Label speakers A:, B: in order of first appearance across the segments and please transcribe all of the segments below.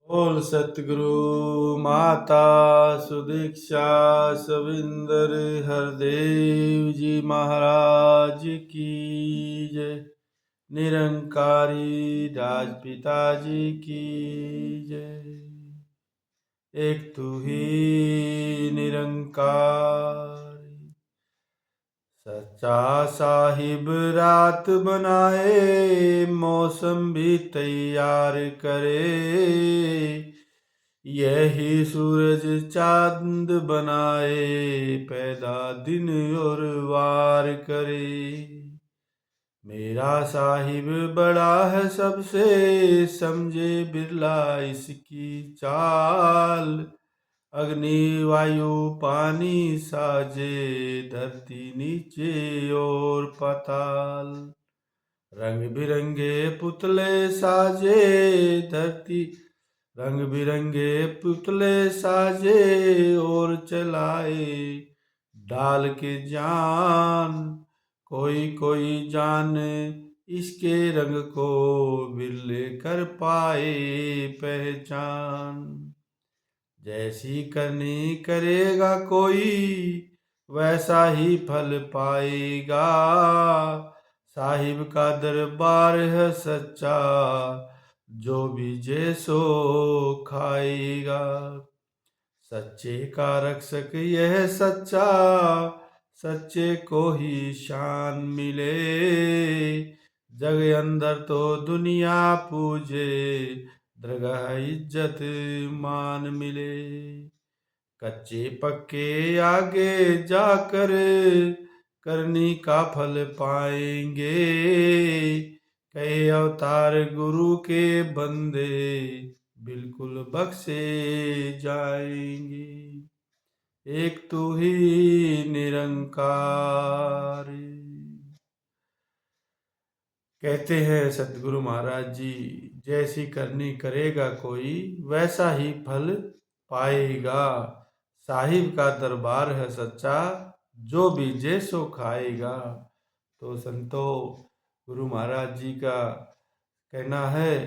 A: बोल सतगुरु माता सुदीक्षा सविंदर हरदेव जी महाराज की जय। निरंकारी राजपिता जी की जय। एक तू ही निरंकार सच्चा साहिब रात बनाए मौसम भी तैयार करे। यही सूरज चांद बनाए पैदा दिन और वार करे। मेरा साहिब बड़ा है सबसे समझे बिरला इसकी चाल। अग्नि वायु पानी साजे धरती नीचे और पाताल। रंग बिरंगे पुतले साजे धरती रंग बिरंगे पुतले साजे और चलाए डाल के जान। कोई कोई जान इसके रंग को बिरले कर पाए पहचान। जैसी करनी करेगा कोई वैसा ही फल पाएगा। साहिब का दरबार है सच्चा जो बीजे सो खाएगा। सच्चे का रक्षक यह सच्चा सच्चे को ही शान मिले। जग अंदर तो दुनिया पूजे दरगाह इज्जत मान मिले। कच्चे पक्के आगे जाकर करनी का फल पाएंगे। कई अवतार गुरु के बंदे बिल्कुल बख्शे जाएंगे। एक तू ही निरंकार। कहते हैं सतगुरु महाराज जी, जैसी करनी करेगा कोई वैसा ही फल पाएगा। साहिब का दरबार है सच्चा जो बीजे सो खाएगा। तो संतो गुरु महाराज जी का कहना है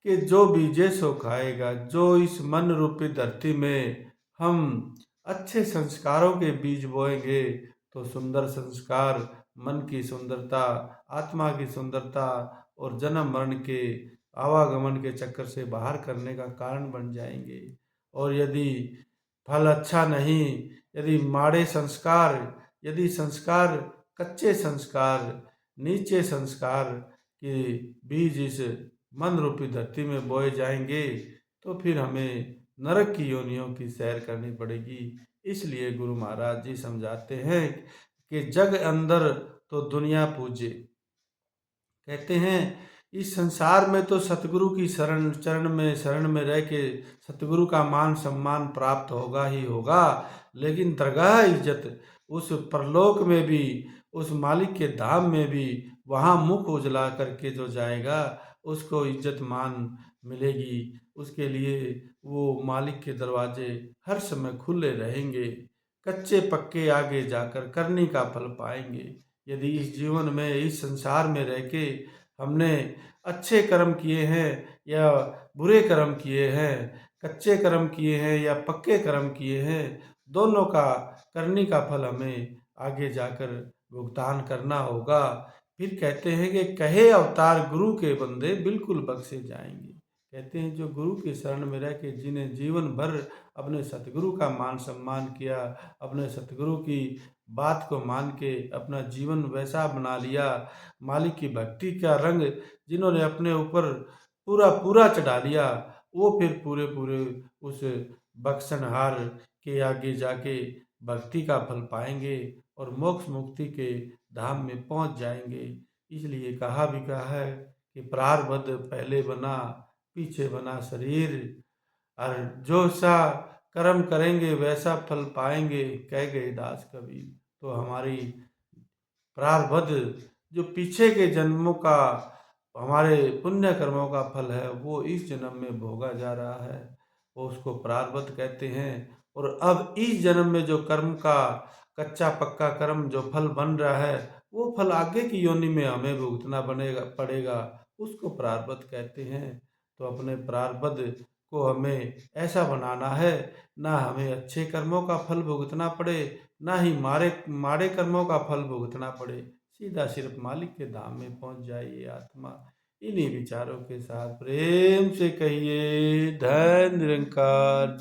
A: कि जो बीजे सो खाएगा। जो इस मन रूपी धरती में हम अच्छे संस्कारों के बीज बोएंगे तो सुंदर संस्कार मन की सुंदरता आत्मा की सुंदरता और जन्म मरण के आवागमन के चक्कर से बाहर करने का कारण बन जाएंगे। और यदि फल अच्छा नहीं, यदि माड़े संस्कार, यदि संस्कार कच्चे संस्कार नीचे संस्कार के बीज इस मन रूपी धरती में बोए जाएंगे तो फिर हमें नरक की योनियों की सैर करनी पड़ेगी। इसलिए गुरु महाराज जी समझाते हैं कि जग अंदर तो दुनिया पूजे। कहते हैं इस संसार में तो सतगुरु की शरण में रह के सतगुरु का मान सम्मान प्राप्त होगा ही होगा। लेकिन दरगाह इज्जत उस परलोक में भी, उस मालिक के धाम में भी, वहाँ मुख उजला करके जो जाएगा उसको इज्जत मान मिलेगी। उसके लिए वो मालिक के दरवाजे हर समय खुले रहेंगे। कच्चे पक्के आगे जाकर करनी का फल पाएंगे। यदि इस जीवन में इस संसार में रह के हमने अच्छे कर्म किए हैं या बुरे कर्म किए हैं, कच्चे कर्म किए हैं या पक्के कर्म किए हैं, दोनों का करनी का फल हमें आगे जाकर भुगतान करना होगा। फिर कहते हैं कि कहे अवतार गुरु के बंदे बिल्कुल बख्शे जाएंगे। कहते हैं जो गुरु के शरण में रह के जिन्हें जीवन भर अपने सतगुरु का मान सम्मान किया, अपने सतगुरु की बात को मान के अपना जीवन वैसा बना लिया, मालिक की भक्ति का रंग जिन्होंने अपने ऊपर पूरा पूरा चढ़ा लिया, वो फिर पूरे पूरे उस बख्शनहार के आगे जाके भक्ति का फल पाएंगे और मोक्ष मुक्ति के धाम में पहुंच जाएंगे। इसलिए कहा भी कहा है कि प्रारब्ध पहले बना पीछे बना शरीर, और जो सा कर्म करेंगे वैसा फल पाएंगे कह गए दास कबीर। तो हमारी प्रारब्ध जो पीछे के जन्मों का हमारे पुण्य कर्मों का फल है वो इस जन्म में भोगा जा रहा है, वो उसको प्रारब्ध कहते हैं। और अब इस जन्म में जो कर्म का कच्चा पक्का कर्म जो फल बन रहा है वो फल आगे की योनि में हमें भुगतना पड़ेगा, उसको प्रारब्ध कहते हैं। तो अपने प्रारब्ध को हमें ऐसा बनाना है, ना हमें अच्छे कर्मों का फल भुगतना पड़े, ना ही माड़े कर्मों का फल भुगतना पड़े, सीधा सिर्फ मालिक के धाम में पहुंच जाए ये आत्मा। इन्हीं विचारों के साथ प्रेम से कहिए धन निरंकार।